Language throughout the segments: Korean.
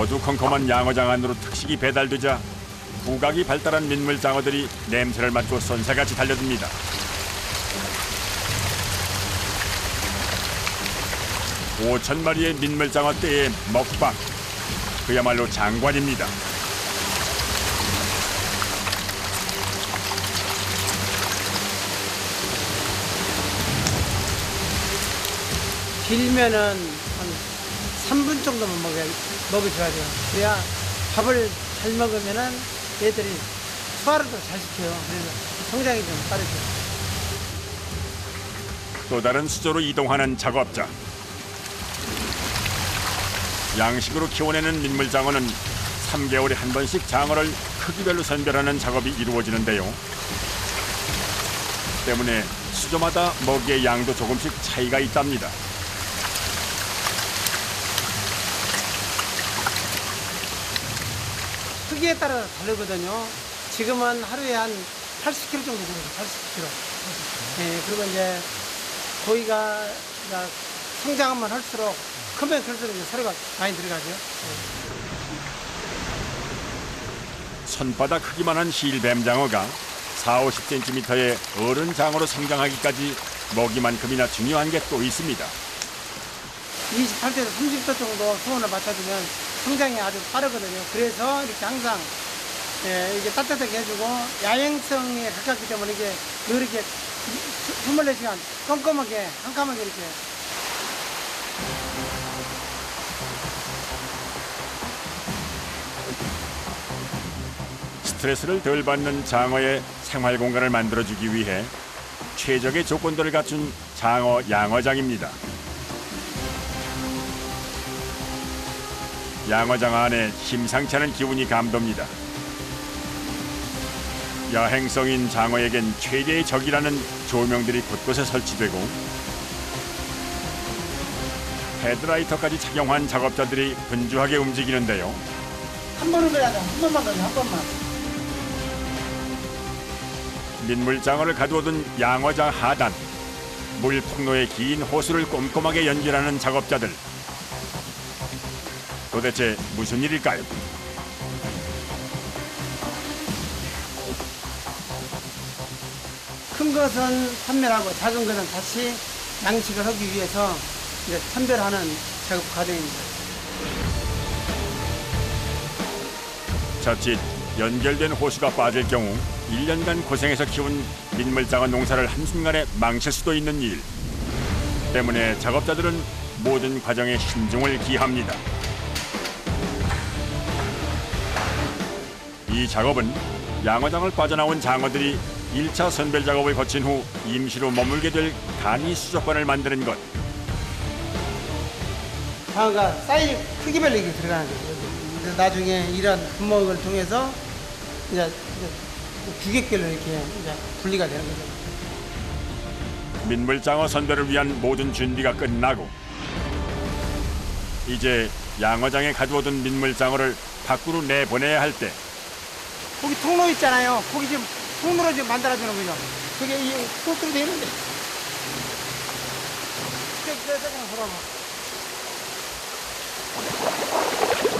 어두컴컴한 양어장 안으로 특식이 배달되자 후각이 발달한 민물장어들이 냄새를 맡고 선새같이 달려듭니다. (5천) 마리의 민물장어 떼의 먹방, 그야말로 장관입니다. 길면은 한 3분 정도만 먹여줘야 돼요. 그래야 밥을 잘 먹으면은 얘들이 소화를 더 잘 시켜요. 그래서 성장이 좀 빠르죠. 또 다른 수조로 이동하는 작업자. 양식으로 키워내는 민물장어는 3개월에 한 번씩 장어를 크기별로 선별하는 작업이 이루어지는데요. 때문에 수조마다 먹이의 양도 조금씩 차이가 있답니다. 크기에 따라 다르거든요. 지금은 하루에 한 80kg 정도 됩니다. 80kg. 네, 그리고 이제 고기가 성장하면 할수록 크면 클수록 이제 사료가 많이 들어가죠. 손바닥 크기만한 실뱀장어가 40~50cm의 어른 장어로 성장하기까지 먹이만큼이나 중요한 게 또 있습니다. 28도에서 30도 정도 수온을 맞춰주면 성장이 아주 빠르거든요. 그래서 이렇게 항상 이게 따뜻하게 해주고 야행성에 가깝기 때문에 이게 이렇게 24시간 꼼꼼하게 깜깜하게 이렇게. 스트레스를 덜 받는 장어의 생활 공간을 만들어주기 위해 최적의 조건들을 갖춘 장어 양어장입니다. 양어장 안에 심상치 않은 기운이 감돕니다. 야행성인 장어에겐 최대의 적이라는 조명들이 곳곳에 설치되고 헤드라이터까지 착용한 작업자들이 분주하게 움직이는데요. 한 번은 그래야 돼. 한 번만 가요. 한 번만. 민물장어를 가두어둔 양어장 하단. 물 통로의 긴 호수를 꼼꼼하게 연결하는 작업자들. 도대체 무슨 일일까요? 큰 것은 판매하고 작은 것은 다시 양식을 하기 위해서 이제 선별하는 작업 과정입니다. 자칫 연결된 호수가 빠질 경우 1년간 고생해서 키운 민물장어 농사를 한순간에 망칠 수도 있는 일. 때문에 작업자들은 모든 과정에 신중을 기합니다. 이 작업은 양어장을 빠져나온 장어들이 1차 선별 작업을 거친 후 임시로 머물게 될 간이 수족관을 만드는 것. 장어가 사이즈 크기별로 이렇게 들어가는 거예요. 나중에 이런 분목을 통해서 이제 규격별로 이렇게 이제 분리가 되는 거죠. 민물장어 선별을 위한 모든 준비가 끝나고 이제 양어장에 가두어둔 민물장어를 밖으로 내보내야 할 때 거기 통로 있잖아요. 거기 지금 통로로 지금 만들어주는 거죠. 그게 이 호수로 되어 있는데.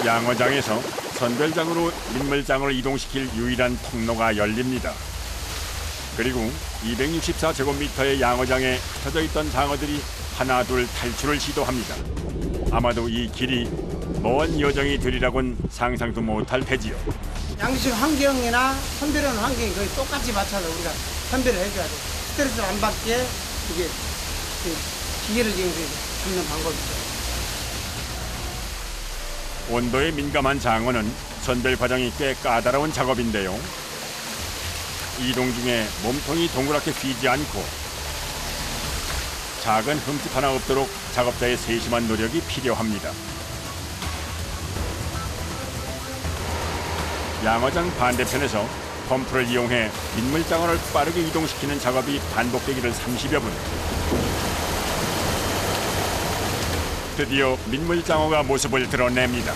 양어장에서 선별장으로 민물장어를 이동시킬 유일한 통로가 열립니다. 그리고 264제곱미터의 양어장에 흩어져 있던 장어들이 하나둘 탈출을 시도합니다. 아마도 이 길이 먼 여정이 되리라곤 상상도 못할 테지요. 양식 환경이나 선별하는 환경이 거의 똑같이 맞춰서 우리가 선별을 해줘야 돼요. 스트레스를 안 받게 이게 기계를 이용해서 잡는 방법이죠. 온도에 민감한 장어는 선별 과정이 꽤 까다로운 작업인데요. 이동 중에 몸통이 동그랗게 휘지 않고 작은 흠집 하나 없도록 작업자의 세심한 노력이 필요합니다. 양어장 반대편에서 펌프를 이용해 민물장어를 빠르게 이동시키는 작업이 반복되기를 30여 분. 드디어 민물장어가 모습을 드러냅니다.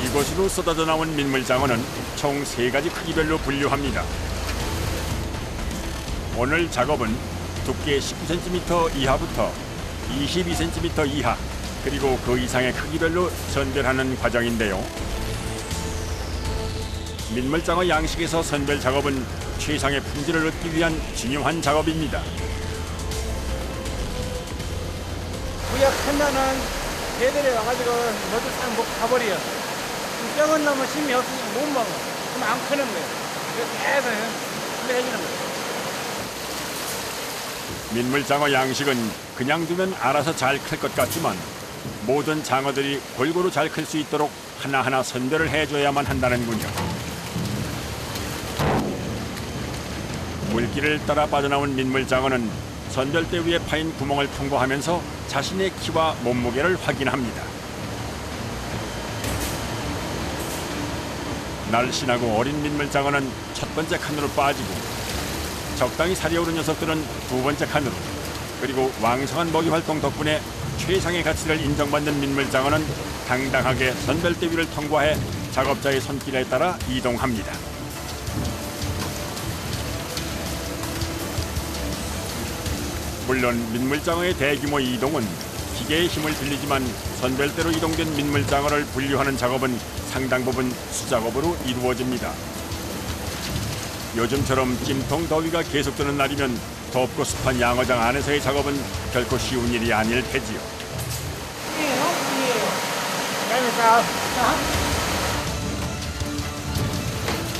이곳으로 쏟아져 나온 민물장어는 총 3가지 크기별로 분류합니다. 오늘 작업은 두께 19cm 이하부터 22cm 이하 그리고 그 이상의 크기별로 선별하는 과정인데요. 민물장어 양식에서 선별 작업은 최상의 품질을 얻기 위한 중요한 작업입니다. 구역하면은 개들이 와가지고 모두 싹 먹고 가버려. 적은 놈은 힘이 없으니까 못 먹어. 그럼 안 크는 거예요. 그래서 계속 해주는 거예요. 민물장어 양식은 그냥 두면 알아서 잘 클 것 같지만 모든 장어들이 골고루 잘 클 수 있도록 하나하나 선별을 해줘야만 한다는군요. 물길을 따라 빠져나온 민물장어는 선별대 위에 파인 구멍을 통과하면서 자신의 키와 몸무게를 확인합니다. 날씬하고 어린 민물장어는 첫 번째 칸으로 빠지고 적당히 살이 오른 녀석들은 두 번째 칸으로, 그리고 왕성한 먹이 활동 덕분에 최상의 가치를 인정받는 민물장어는 당당하게 선별대 위를 통과해 작업자의 손길에 따라 이동합니다. 물론 민물장어의 대규모 이동은 기계의 힘을 빌리지만 선별대로 이동된 민물장어를 분류하는 작업은 상당 부분 수작업으로 이루어집니다. 요즘처럼 찜통 더위가 계속되는 날이면 덥고 습한 양어장 안에서의 작업은 결코 쉬운 일이 아닐 테지요.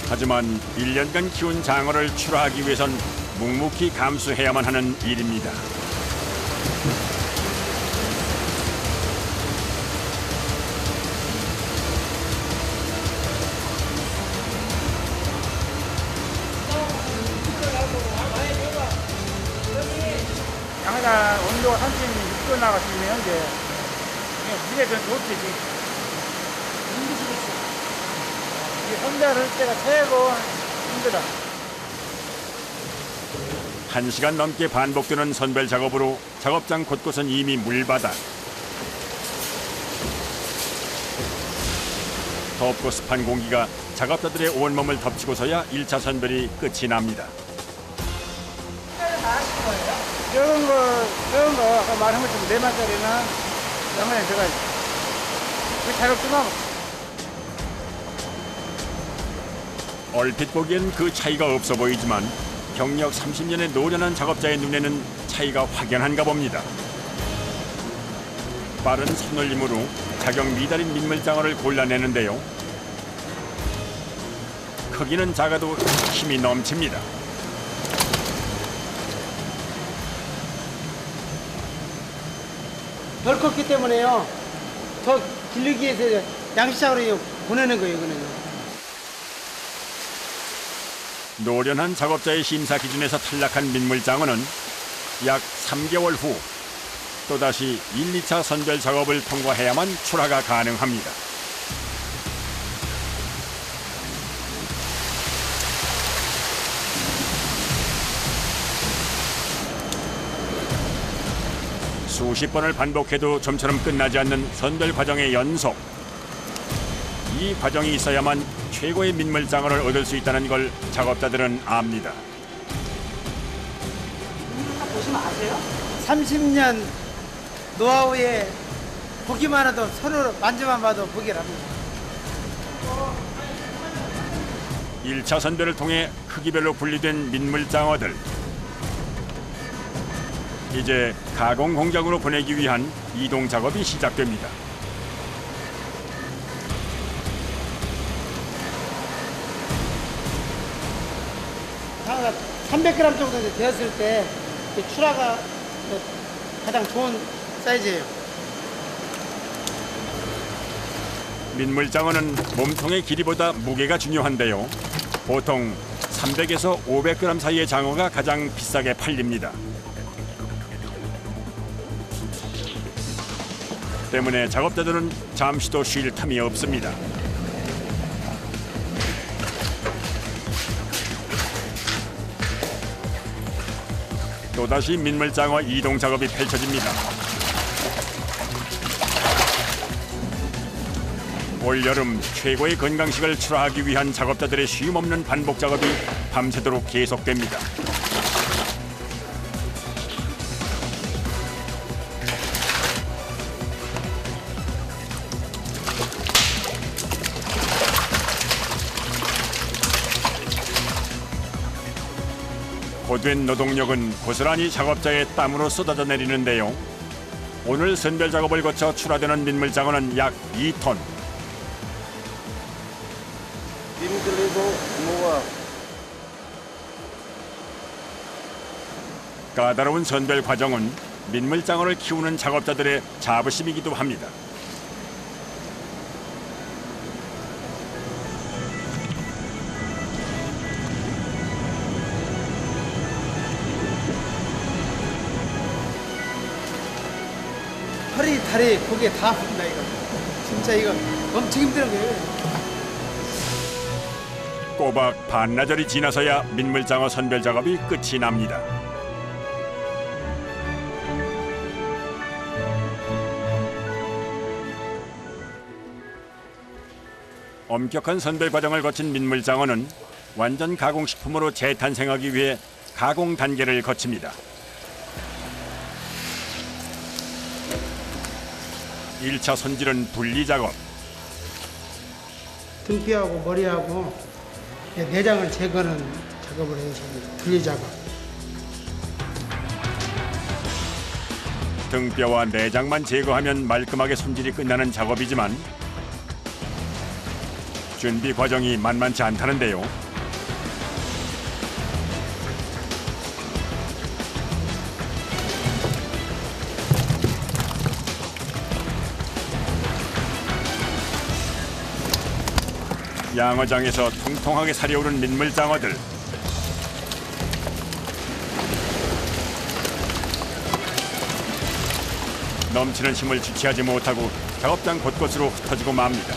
하지만 1년간 키운 장어를 출하하기 위해선 묵묵히 감수해야만 하는 일입니다. 양어장 온도가 36도 나갔으면 이제 물에 좀 좋지. 선별할 때가 최고 힘들어. 1시간 넘게 반복되는 선별 작업으로 작업장 곳곳은 이미 물바다. 덥고 습한 공기가 작업자들의 온몸을 덮치고서야 1차 선별이 끝이 납니다. 적은 거 아까 말한 것처럼 4마리나 영원에 들어가야지. 그 작업 좀 하고. 얼핏 보기엔 그 차이가 없어 보이지만 경력 30년의 노련한 작업자의 눈에는 차이가 확연한가 봅니다. 빠른 손놀림으로 자격 미달인 민물장어를 골라내는데요. 크기는 작아도 힘이 넘칩니다. 덜 컸기 때문에요. 더 길르기 위해서 양식장으로 보내는 거예요, 이거는. 노련한 작업자의 심사 기준에서 탈락한 민물장어는 약 3개월 후 또다시 1, 2차 선별 작업을 통과해야만 출하가 가능합니다. 수십 번을 반복해도 좀처럼 끝나지 않는 선별 과정의 연속. 이 과정이 있어야만 최고의 민물장어를 얻을 수 있다는 걸 작업자들은 압니다. 보시면 아세요? 30년 노하우에 보기만 해도 서로 만져만 봐도 보기를 합니다. 1차 선별을 통해 크기별로 분리된 민물장어들. 이제 가공 공장으로 보내기 위한 이동 작업이 시작됩니다. 장어가 300g 정도 되었을 때 출하가 가장 좋은 사이즈예요. 민물장어는 몸통의 길이보다 무게가 중요한데요. 보통 300에서 500g 사이의 장어가 가장 비싸게 팔립니다. 때문에 작업자들은 잠시도 쉴 틈이 없습니다. 또다시 민물장어 이동 작업이 펼쳐집니다. 올여름 최고의 건강식을 출하하기 위한 작업자들의 쉼없는 반복 작업이 밤새도록 계속됩니다. 소모된 노동력은 고스란히 작업자의 땀으로 쏟아져 내리는데요. 오늘 선별 작업을 거쳐 출하되는 민물장어는 약 2톤. 힘들어도 뭐가 까다로운 선별 과정은 민물장어를 키우는 작업자들의 자부심이기도 합니다. 허리, 다리, 고개 다 아픕니다, 이거. 진짜 이거 엄청 힘든 거예요. 꼬박 반나절이 지나서야 민물장어 선별 작업이 끝이 납니다. 엄격한 선별 과정을 거친 민물장어는 완전 가공식품으로 재탄생하기 위해 가공 단계를 거칩니다. 1차 손질은 분리 작업. 등뼈하고 머리하고 내장을 제거하는 작업을 해서 분리 작업. 등뼈와 내장만 제거하면 말끔하게 손질이 끝나는 작업이지만 준비 과정이 만만치 않다는데요. 양어장에서 통통하게 살이 오른 민물장어들. 넘치는 힘을 주체하지 못하고 작업장 곳곳으로 흩어지고 맙니다.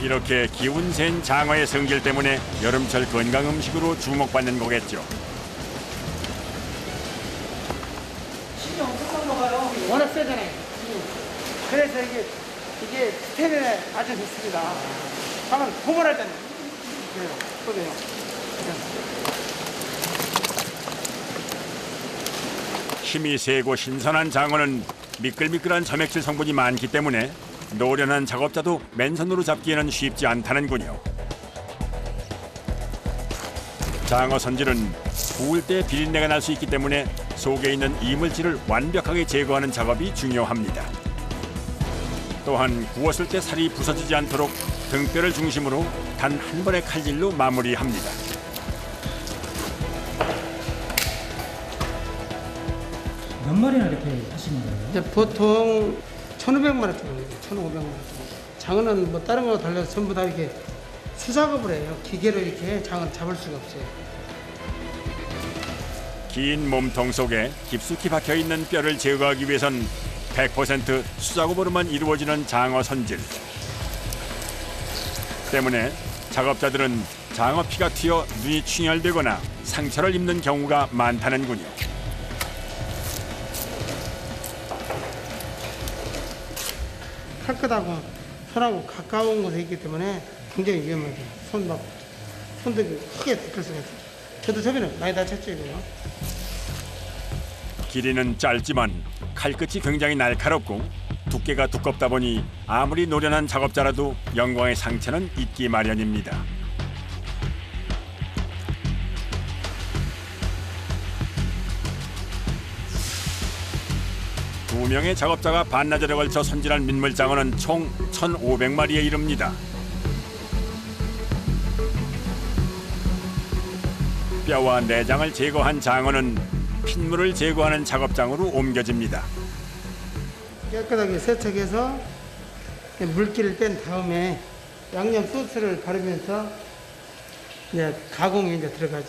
이렇게 기운 센 장어의 성질 때문에 여름철 건강 음식으로 주목받는 거겠죠. 힘이 엄청 먹어요. 워낙 세잖아요. 그래서 이게 스테미너에 아주 좋습니다. 한번 고문할 때는 그래요. 보세요. 힘이 세고 신선한 장어는 미끌미끌한 점액질 성분이 많기 때문에 노련한 작업자도 맨손으로 잡기에는 쉽지 않다는군요. 장어 손질은 구울 때 비린내가 날 수 있기 때문에 속에 있는 이물질을 완벽하게 제거하는 작업이 중요합니다. 또한 구웠을 때 살이 부서지지 않도록 등뼈를 중심으로 단 한 번의 칼질로 마무리합니다. 몇 마리나 이렇게 하시는 거예요? 이제 보통 1,500만 원 정도, 1,500만 원 정도. 장어는 뭐 다른 거 달라서 전부 다 이렇게 수작업을 해요. 기계로 이렇게 장어를 잡을 수가 없어요. 긴 몸통 속에 깊숙이 박혀있는 뼈를 제거하기 위해선 100% 수작업으로만 이루어지는 장어 손질. 때문에 작업자들은 장어 피가 튀어 눈이 충혈되거나 상처를 입는 경우가 많다는군요. 칼끝하고 손하고 가까운 곳에 있기 때문에 굉장히 위험하죠. 손도 크게 다칠 수가 있어요. 저도 저번에 많이 다쳤죠, 이거. 길이는 짧지만 칼끝이 굉장히 날카롭고 두께가 두껍다 보니 아무리 노련한 작업자라도 영광의 상처는 있기 마련입니다. 두 명의 작업자가 반나절에 걸쳐 손질한 민물장어는 총 1,500마리에 이릅니다. 뼈와 내장을 제거한 장어는 핏물을 제거하는 작업장으로 옮겨집니다. 깨끗하게 세척해서 물기를 뺀 다음에 양념 소스를 바르면서 이제 가공에 이제 들어가죠.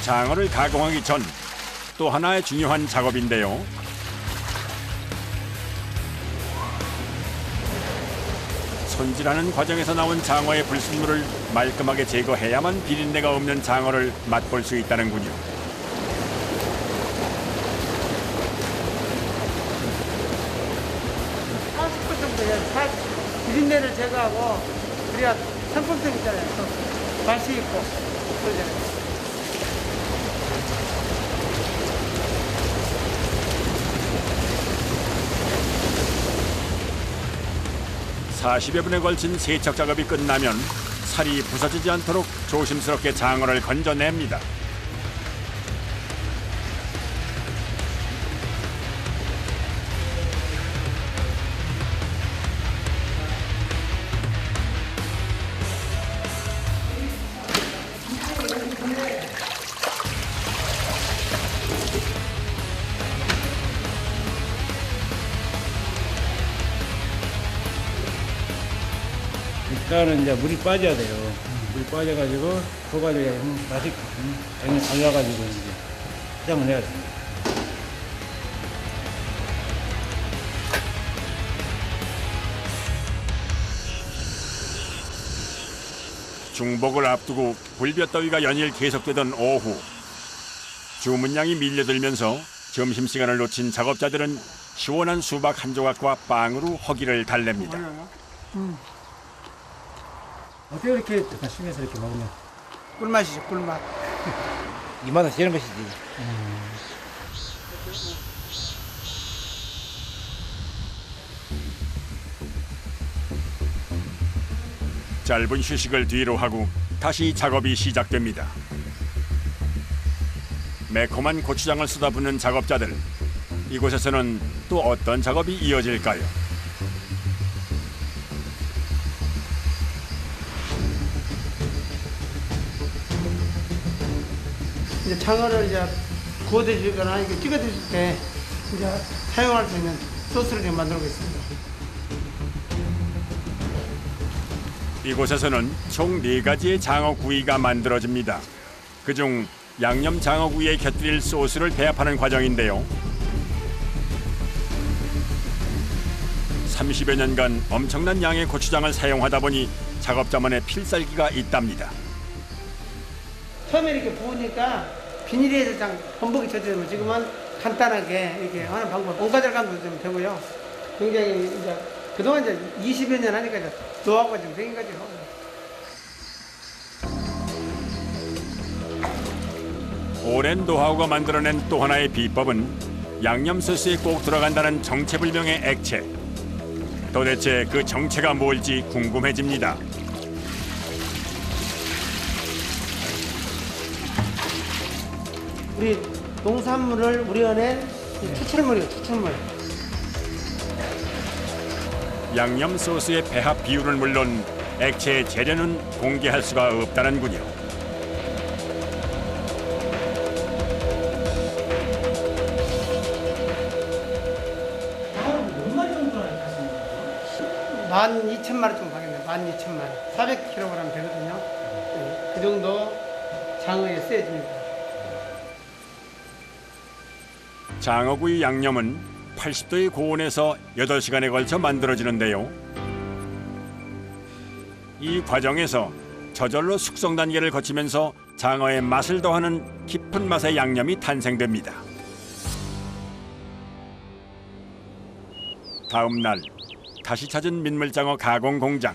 장어를 가공하기 전 또 하나의 중요한 작업인데요. 손질하는 과정에서 나온 장어의 불순물을 말끔하게 제거해야만 비린내가 없는 장어를 맛볼 수 있다는군요. 정도 해야 비린내를 제거하고 그래야 상품성 있잖아요. 또 맛이 있고 그러잖아요. 40여 분에 걸친 세척 작업이 끝나면 살이 부서지지 않도록 조심스럽게 장어를 건져냅니다. 일단은 이제 물이 빠져야 돼요. 물이 빠져가지고 소가지고 맛이 달라가지고 이제 포장을 해야 됩니다. 중복을 앞두고 불볕더위가 연일 계속되던 오후, 주문량이 밀려들면서 점심시간을 놓친 작업자들은 시원한 수박 한 조각과 빵으로 허기를 달랩니다. 어떻게 이렇게 시내에서 이렇게 먹으면? 꿀맛이죠, 꿀맛. 이 맛은 제일 맛이지. 짧은 휴식을 뒤로 하고 다시 작업이 시작됩니다. 매콤한 고추장을 쏟아붓는 작업자들. 이곳에서는 또 어떤 작업이 이어질까요? 이제 장어를 이제 구워 드시거나 이렇게 찍어 드실 때 이제 사용할 수 있는 소스를 지금 만들고 있습니다. 이곳에서는 총 4가지의 장어구이가 만들어집니다. 그중 양념 장어구이에 곁들일 소스를 배합하는 과정인데요. 30여 년간 엄청난 양의 고추장을 사용하다 보니 작업자만의 필살기가 있답니다. 처음에 이렇게 부으니까 비닐에 살짝 범벅이 젖어지면 지금은 간단하게 이렇게 하는 방법, 온가절 감도 좀 되고요. 굉장히 이제 그동안 이제 20여 년 하니까 이제 노하우가 좀 생긴 거죠. 오랜 노하우가 만들어낸 또 하나의 비법은 양념 소스에 꼭 들어간다는 정체불명의 액체. 도대체 그 정체가 뭘지 궁금해집니다. 우리 농산물을 우려낸 추출물이에요, 추출물. 양념 소스의 배합 비율은 물론 액체의 재료는 공개할 수가 없다는군요. 장어를 몇 마리 정도 하시는 거예요? 12,000마리 정도 하겠네요. 12,000마리. 400kg 되거든요. 네, 그 정도 장어에 쓰여집니다. 장어구이 양념은 80도의 고온에서 8시간에 걸쳐 만들어지는데요. 이 과정에서 저절로 숙성 단계를 거치면서 장어의 맛을 더하는 깊은 맛의 양념이 탄생됩니다. 다음 날 다시 찾은 민물장어 가공 공장.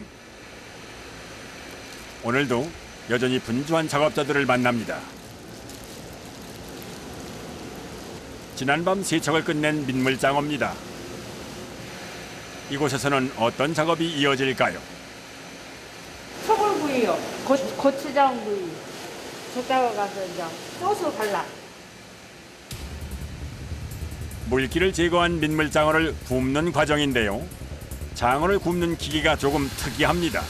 오늘도 여전히 분주한 작업자들을 만납니다. 지난밤 세척을 끝낸 민물장어입니다. 이곳에서는 어떤 작업이 이어질까요? 소굴구이요. 고추장구이. 저따가 가서 이제 소스 발라. 물기를 제거한 민물장어를 굽는 과정인데요. 장어를 굽는 기계가 조금 특이합니다.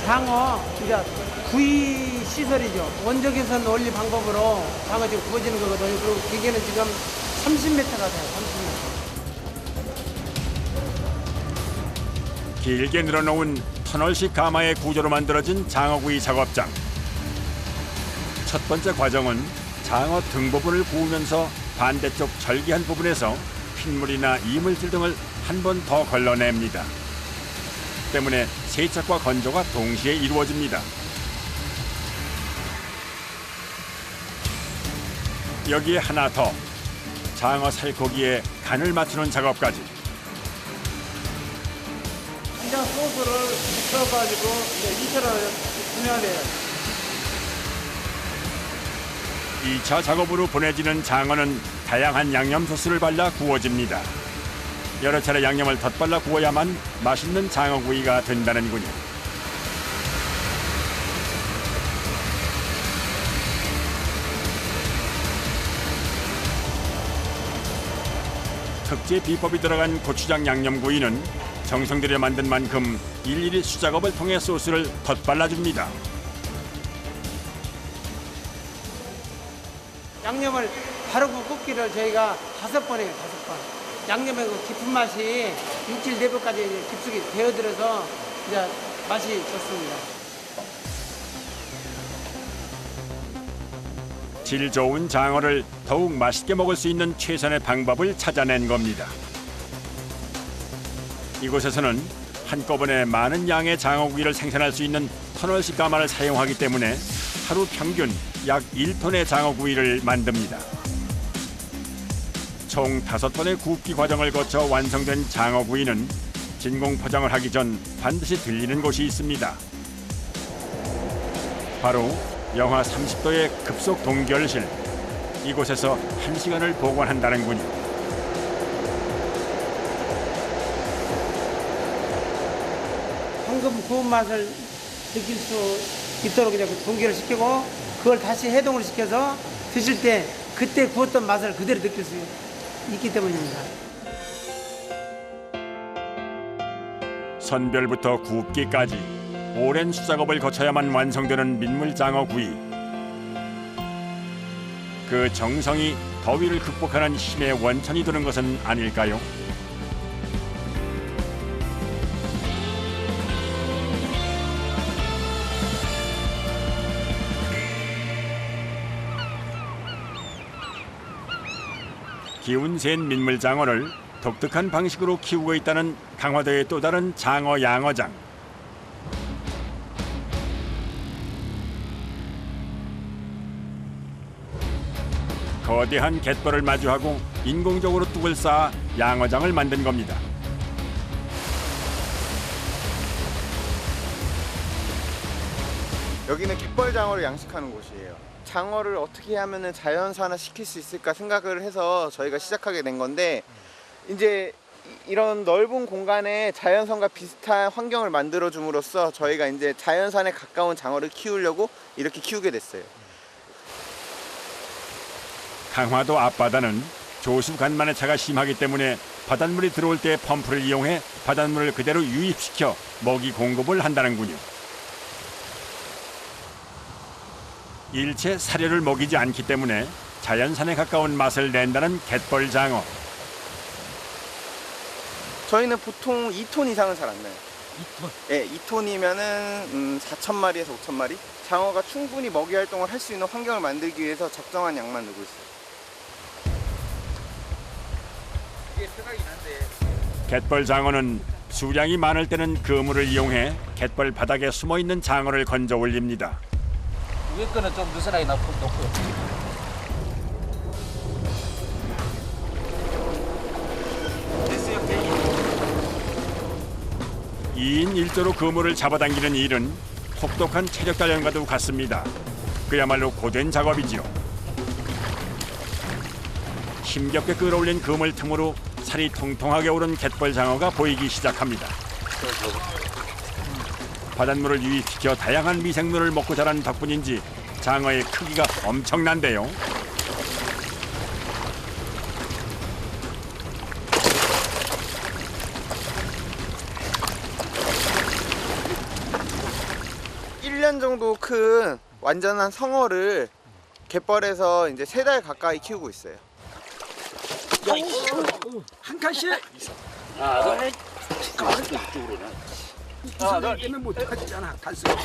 장어 이제 구이 시설이죠. 원적외선 원리 방법으로 장어 지금 구워지는 거거든요. 그리고 기계는 지금 30m가 돼요. 30m. 길게 늘어놓은 터널식 가마의 구조로 만들어진 장어구이 작업장. 첫 번째 과정은 장어 등 부분을 구우면서 반대쪽 절개한 부분에서 핏물이나 이물질 등을 한 번 더 걸러냅니다. 때문에 세척과 건조가 동시에 이루어집니다. 여기에 하나 더, 장어 살코기에 간을 맞추는 작업까지. 간장 소스를 묻혀가지고 이제 2차로 분해해야 돼요. 2차 작업으로 보내지는 장어는 다양한 양념 소스를 발라 구워집니다. 여러 차례 양념을 덧발라 구워야만 맛있는 장어구이가 된다는군요. 특제 비법이 들어간 고추장 양념구이는 정성 들여 만든 만큼 일일이 수작업을 통해 소스를 덧발라줍니다. 양념을 바르고 굽기를 저희가 5번 해요, 5번. 양념의 그 깊은 맛이 육질 내부까지 이제 깊숙이 배어들어서 이제 맛이 좋습니다. 질 좋은 장어를 더욱 맛있게 먹을 수 있는 최선의 방법을 찾아낸 겁니다. 이곳에서는 한꺼번에 많은 양의 장어구이를 생산할 수 있는 터널식 가마를 사용하기 때문에 하루 평균 약 1톤의 장어구이를 만듭니다. 총 5번의 굽기 과정을 거쳐 완성된 장어구이는 진공 포장을 하기 전 반드시 들리는 곳이 있습니다. 바로 영하 30도의 급속 동결실. 이곳에서 1시간을 보관한다는군요. 황금 구운 맛을 느낄 수 있도록 이제 동결을 시키고 그걸 다시 해동을 시켜서 드실 때 그때 구웠던 맛을 그대로 느낄 수 있기 때문입니다. 선별부터 굽기까지 오랜 수작업을 거쳐야만 완성되는 민물장어구이. 그 정성이 더위를 극복하는 힘의 원천이 되는 것은 아닐까요? 기운 센 민물장어를 독특한 방식으로 키우고 있다는 강화도의 또 다른 장어 양어장. 거대한 갯벌을 마주하고 인공적으로 뚝을 쌓아 양어장을 만든 겁니다. 여기는 갯벌장어를 양식하는 곳이에요. 장어를 어떻게 하면 자연산화 시킬 수 있을까 생각을 해서 저희가 시작하게 된 건데, 이제 이런 넓은 공간에 자연산과 비슷한 환경을 만들어 줌으로써 저희가 이제 자연산에 가까운 장어를 키우려고 이렇게 키우게 됐어요. 강화도 앞바다는 조수 간만의 차가 심하기 때문에 바닷물이 들어올 때 펌프를 이용해 바닷물을 그대로 유입시켜 먹이 공급을 한다는군요. 일체 사료를 먹이지 않기 때문에 자연산에 가까운 맛을 낸다는 갯벌장어. 저희는 보통 2톤 이상은 잘 안 나요. 2톤? 네, 2톤이면은 4,000마리에서 5,000마리? 장어가 충분히 먹이 활동을 할 수 있는 환경을 만들기 위해서 적정한 양만 넣고 있어요. 이게 편하긴 한데. 갯벌장어는 수량이 많을 때는 그물을 이용해 갯벌 바닥에 숨어있는 장어를 건져 올립니다. 위에 거는 좀 느슨하게 놓고 2인 1조로 그물을 잡아당기는 일은 혹독한 체력 단련과도 같습니다. 그야말로 고된 작업이지요. 힘겹게 끌어올린 그물 틈으로 살이 통통하게 오른 갯벌장어가 보이기 시작합니다. 바닷물을 유입시켜 다양한 미생물을 먹고 자란 덕분인지 장어의 크기가 엄청난데요. (1년) 정도 큰 완전한 성어를 갯벌에서 이제 3달 가까이 키우고 있어요. 한 칸씩.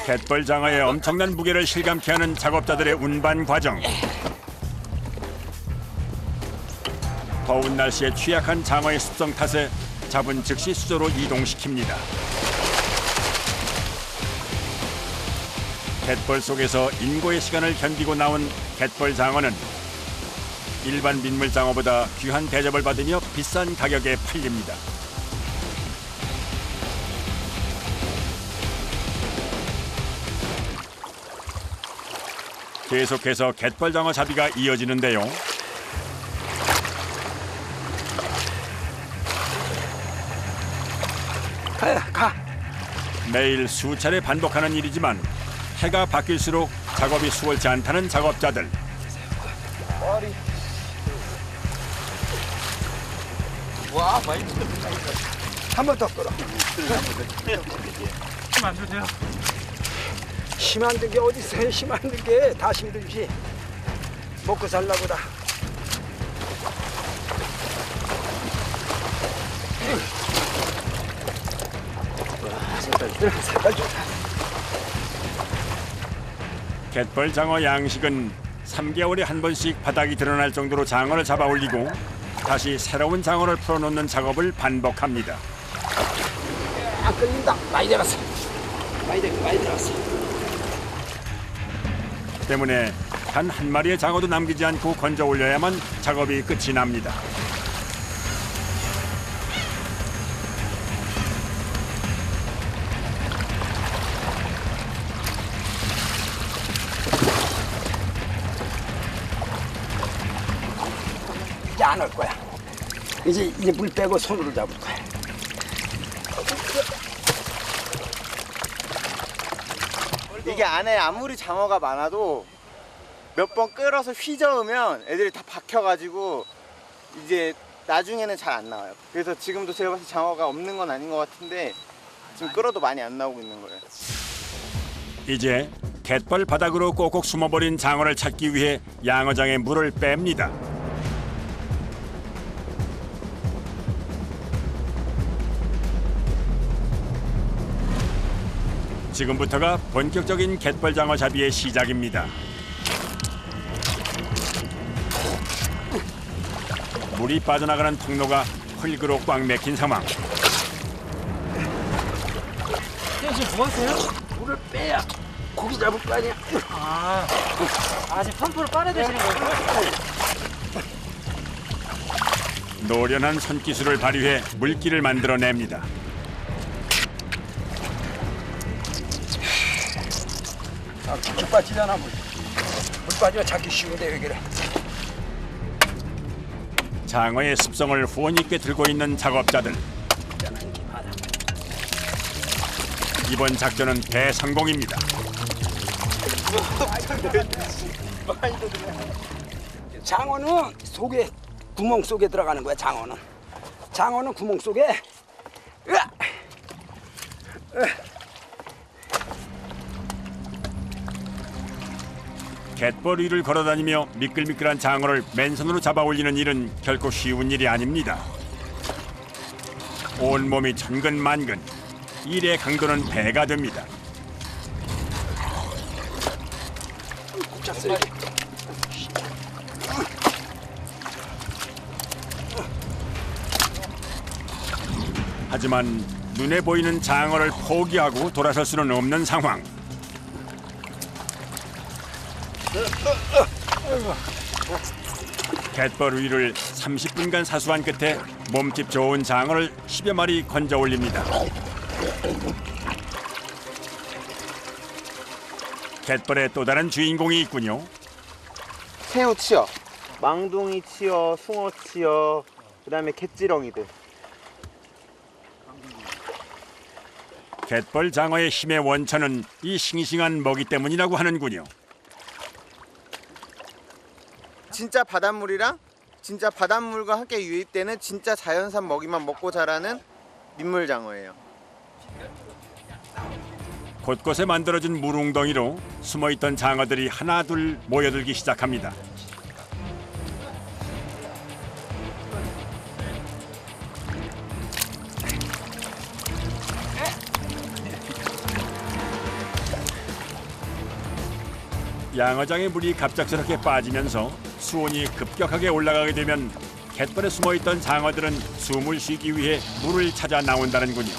갯벌장어의 엄청난 무게를 실감케 하는 작업자들의 운반 과정. 더운 날씨에 취약한 장어의 습성 탓에 잡은 즉시 수조로 이동시킵니다. 갯벌 속에서 인고의 시간을 견디고 나온 갯벌장어는 일반 민물장어보다 귀한 대접을 받으며 비싼 가격에 팔립니다. 계속해서 갯벌장어 잡이가 이어지는데요. 가. 매일 수차례 반복하는 일이지만 해가 바뀔수록 작업이 수월치 않다는 작업자들. 와, 많이 한 번 더 끌어. 힘안 주세요. 힘 안 든 게 어디 있어요? 힘 안 든 게 다 힘들지. 먹고 살라보다. 색깔 좋다. 갯벌장어 양식은 3개월에 한 번씩 바닥이 드러날 정도로 장어를 잡아 올리고 다시 새로운 장어를 풀어놓는 작업을 반복합니다. 안 끌린다. 많이 들었어. 많이 들었어. 때문에 단 한 마리의 장어도 남기지 않고 건져 올려야만 작업이 끝이 납니다. 이제 안 올 거야. 이제 물 빼고 손으로 잡을 거야. 이게 안에 아무리 장어가 많아도 몇 번 끌어서 휘저으면 애들이 다 박혀가지고 이제 나중에는 잘 안 나와요. 그래서 지금도 제가 봤을 때 장어가 없는 건 아닌 것 같은데 지금 끌어도 많이 안 나오고 있는 거예요. 이제 갯벌 바닥으로 꼭꼭 숨어버린 장어를 찾기 위해 양어장에 물을 뺍니다. 지금부터가 본격적인 갯벌장어 잡이의 시작입니다. 물이 빠져나가는 통로가 흙으로 꽉 막힌 상황. 지금 뭐 하세요? 물을 빼야 고기 잡을 거 아니야. 지금 펌프를 빨아드시는 거예요? 노련한 손기술을 발휘해 물기를 만들어냅니다. 쭉 빠지잖아 물. 물 빠지면 잡기 쉬운데 왜 그래? 장어의 습성을 후원 있게 들고 있는 작업자들. 이번 작전은 대성공입니다. 장어는 속에 구멍 속에 들어가는 거야. 장어는 구멍 속에. 으아! 갯벌 위를 걸어다니며 미끌미끌한 장어를 맨손으로 잡아 올리는 일은 결코 쉬운 일이 아닙니다. 온몸이 천근만근, 일의 강도는 배가 됩니다. 꼭 잡어요. 하지만 눈에 보이는 장어를 포기하고 돌아설 수는 없는 상황. 갯벌 위를 30분간 사수한 끝에 몸집 좋은 장어를 10여 마리 건져 올립니다. 갯벌에 또 다른 주인공이 있군요. 새우 치어, 망둥이 치어, 숭어 치어, 그다음에 갯지렁이들. 갯벌 장어의 힘의 원천은 이 싱싱한 먹이 때문이라고 하는군요. 진짜 바닷물이랑 진짜 바닷물과 함께 유입되는 진짜 자연산 먹이만 먹고 자라는 민물장어예요. 곳곳에 만들어진 물웅덩이로 숨어있던 장어들이 하나둘 모여들기 시작합니다. 양어장의 물이 갑작스럽게 빠지면서 수온이 급격하게 올라가게 되면 갯벌에 숨어있던 장어들은 숨을 쉬기 위해 물을 찾아 나온다는군요.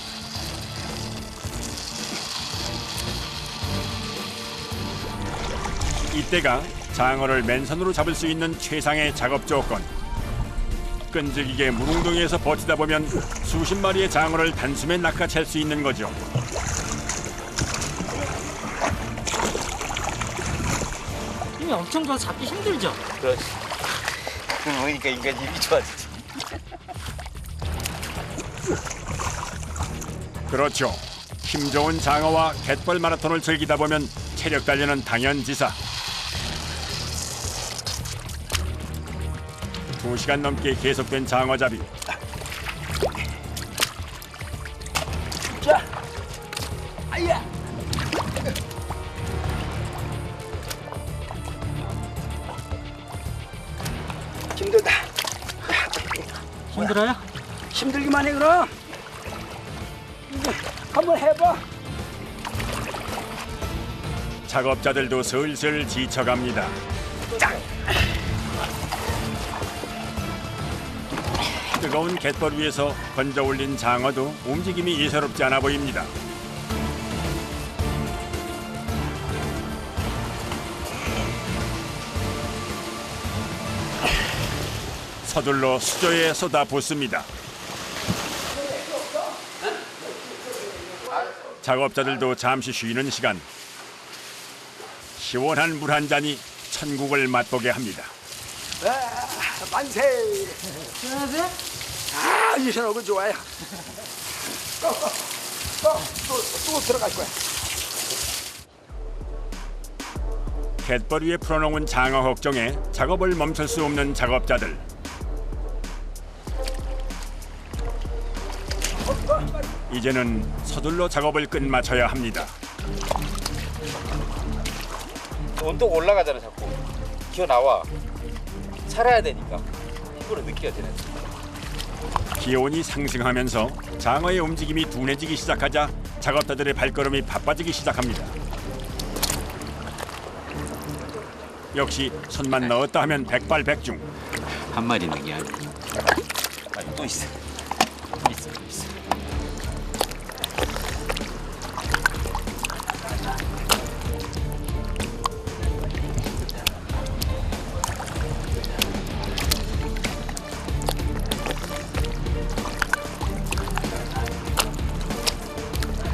이때가 장어를 맨손으로 잡을 수 있는 최상의 작업 조건. 끈질기게 물웅덩이에서 버티다 보면 수십 마리의 장어를 단숨에 낚아챌 수 있는 거죠. 힘이 엄청 좋아서 잡기 힘들죠? 그렇지. 그걸 보니까 인간 힘이 좋아지지. 그렇죠. 힘 좋은 장어와 갯벌 마라톤을 즐기다 보면 체력 단련은 당연지사. 2시간 넘게 계속된 장어잡이. 자, 아야. 힘들다. 힘들어요? 힘들기만 해 그럼. 한번 해봐. 작업자들도 슬슬 지쳐갑니다. 뜨거운 갯벌 위에서 건져 올린 장어도 움직임이 예사롭지 않아 보입니다. 서둘러 수조에 쏟아붓습니다. 작업자들도 잠시 쉬는 시간. 시원한 물 한 잔이 천국을 맛보게 합니다. 만세. 안녕하세요. 아, 이신 얼굴 좋아요. 또 들어갈 거야. 갯벌 위에 풀어놓은 장어 걱정에 작업을 멈출 수 없는 작업자들. 이제는 서둘러 작업을 끝마쳐야 합니다. 온도가 올라가잖아 자꾸. 기어 나와. 살아야 되니까. 피부로 느껴지네. 기온이 상승하면서 장어의 움직임이 둔해지기 시작하자 작업자들의 발걸음이 바빠지기 시작합니다. 역시 손만 넣었다 하면 백발백중. 한 마리 있는 게 아니야. 아니 또 있어. 있어.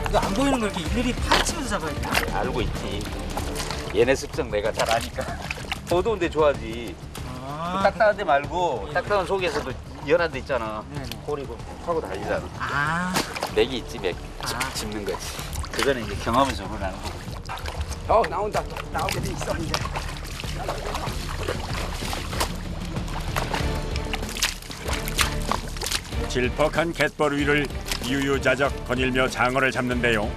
이거 안 보이는 걸 이렇게 일일이 파헤치면서 잡아야 돼. 알고 있지. 얘네 습성 내가 잘 아니까. 어두운 데 좋아하지. 딱딱한 데 말고 딱딱한 속에서도 연한 데 있잖아. 네네. 고리고 하고 달리잖아. 아, 맥이 있지 맥. 짚는 거지. 그거는 이제 경험에서 우러나는 거고. 나온다. 나오게 돼 있어 이제. 질퍽한 갯벌 위를 유유자적 거닐며 장어를 잡는데요.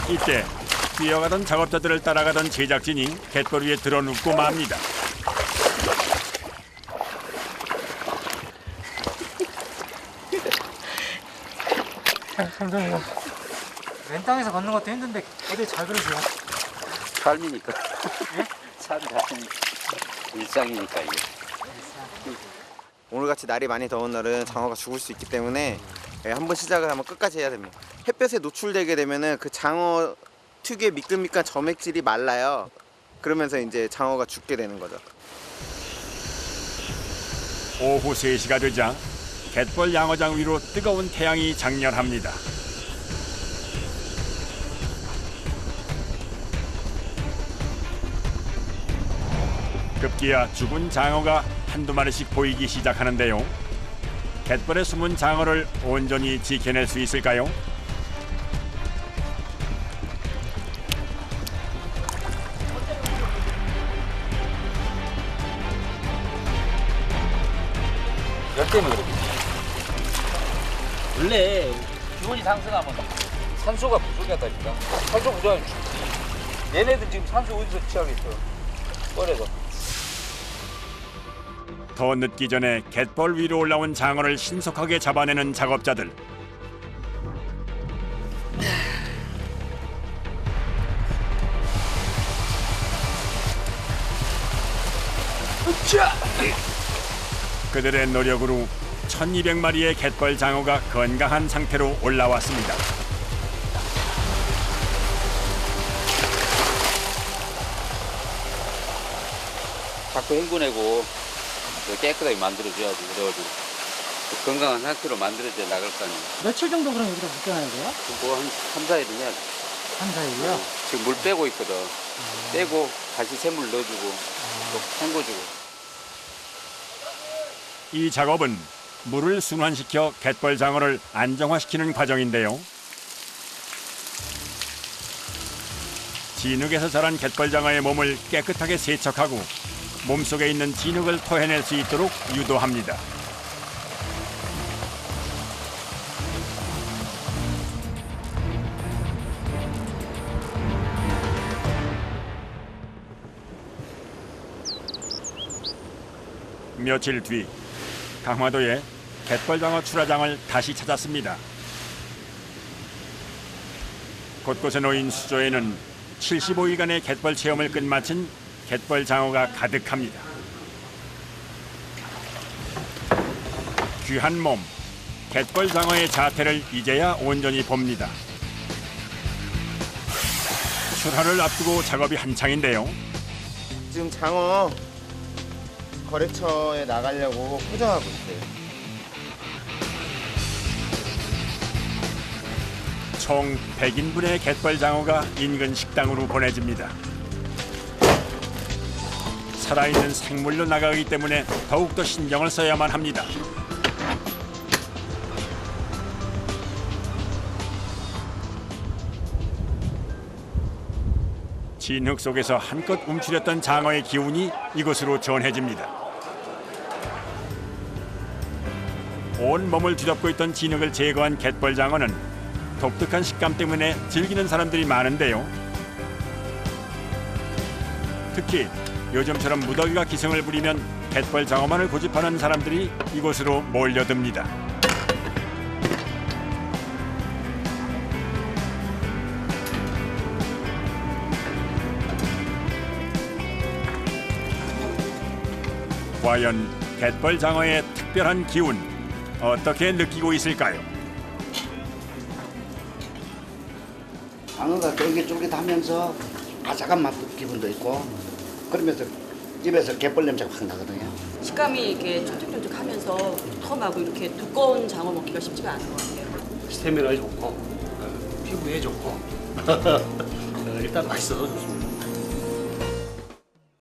이때 뛰어가던 작업자들을 따라가던 제작진이 갯벌 위에 드러눕고 맙니다. 감사합니다. 왼 땅에서 걷는 것도 힘든데 어디 잘 그러세요? 삶이니까. 삶 자체니까. 일상이니까 이게. 오늘같이 날이 많이 더운 날은 장어가 죽을 수 있기 때문에 한번 시작을 하면 끝까지 해야 됩니다. 햇볕에 노출되게 되면은 그 장어 특유의 미끈미끈한 점액질이 말라요. 그러면서 이제 장어가 죽게 되는 거죠. 오후 3시가 되자 갯벌 양어장 위로 뜨거운 태양이 장렬합니다. 급기야 죽은 장어가 한두 마리씩 보이기 시작하는데요. 갯벌에 숨은 장어를 온전히 지켜낼 수 있을까요? 열 때문에 그렇게. 원래 기온이 상승하면 산소가 부족하다니까. 산소 부족하면 죽지. 얘네들 지금 산소 어디서 취하겠어. 뻘에서. 더 늦기 전에 갯벌 위로 올라온 장어를 신속하게 잡아내는 작업자들. 그들의 노력으로 1200마리의 갯벌 장어가 건강한 상태로 올라왔습니다. 자꾸 헹구내고 깨끗하게 만들어줘야지. 그래가지고 건강한 상태로 만들어져 나갈 거 아니에요. 며칠 정도 그럼 여기다 묶여놔야 돼요? 그거 한 3, 4일은 해야 돼. 3, 4일이요? 지금 물 빼고 있거든. 빼고 다시 새물 넣어주고 또 헹궈주고. 이 작업은 물을 순환시켜 갯벌 장어를 안정화시키는 과정인데요. 진흙에서 자란 갯벌 장어의 몸을 깨끗하게 세척하고 몸속에 있는 진흙을 토해낼 수 있도록 유도합니다. 며칠 뒤 강화도에 갯벌장어 출하장을 다시 찾았습니다. 곳곳에 놓인 수조에는 75일간의 갯벌 체험을 끝마친 갯벌장어가 가득합니다. 귀한 몸, 갯벌장어의 자태를 이제야 온전히 봅니다. 출하를 앞두고 작업이 한창인데요. 지금 장어 거래처에 나가려고 포장하고 있어요. 총 100인분의 갯벌장어가 인근 식당으로 보내집니다. 살아있는 생물로 나가기 때문에 더욱더 신경을 써야만 합니다. 진흙 속에서 한껏 움츠렸던 장어의 기운이 이곳으로 전해집니다. 온 몸을 뒤덮고 있던 진흙을 제거한 갯벌장어는 독특한 식감 때문에 즐기는 사람들이 많은데요. 특히 요즘처럼 무더기가 기승을 부리면 갯벌장어만을 고집하는 사람들이 이곳으로 몰려듭니다. 과연 갯벌장어의 특별한 기운 어떻게 느끼고 있을까요? 장어가 쫄깃쫄깃하면서 아삭한 맛 기분도 있고 그러면서 입에서 갯벌 냄새가 확 나거든요. 식감이 이렇게 쫀득쫀득하면서 텀하고 이렇게 두꺼운 장어 먹기가 쉽지가 않은 것 같아요. 스태미나에 좋고 피부에 좋고 일단 맛있어서 좋습니다.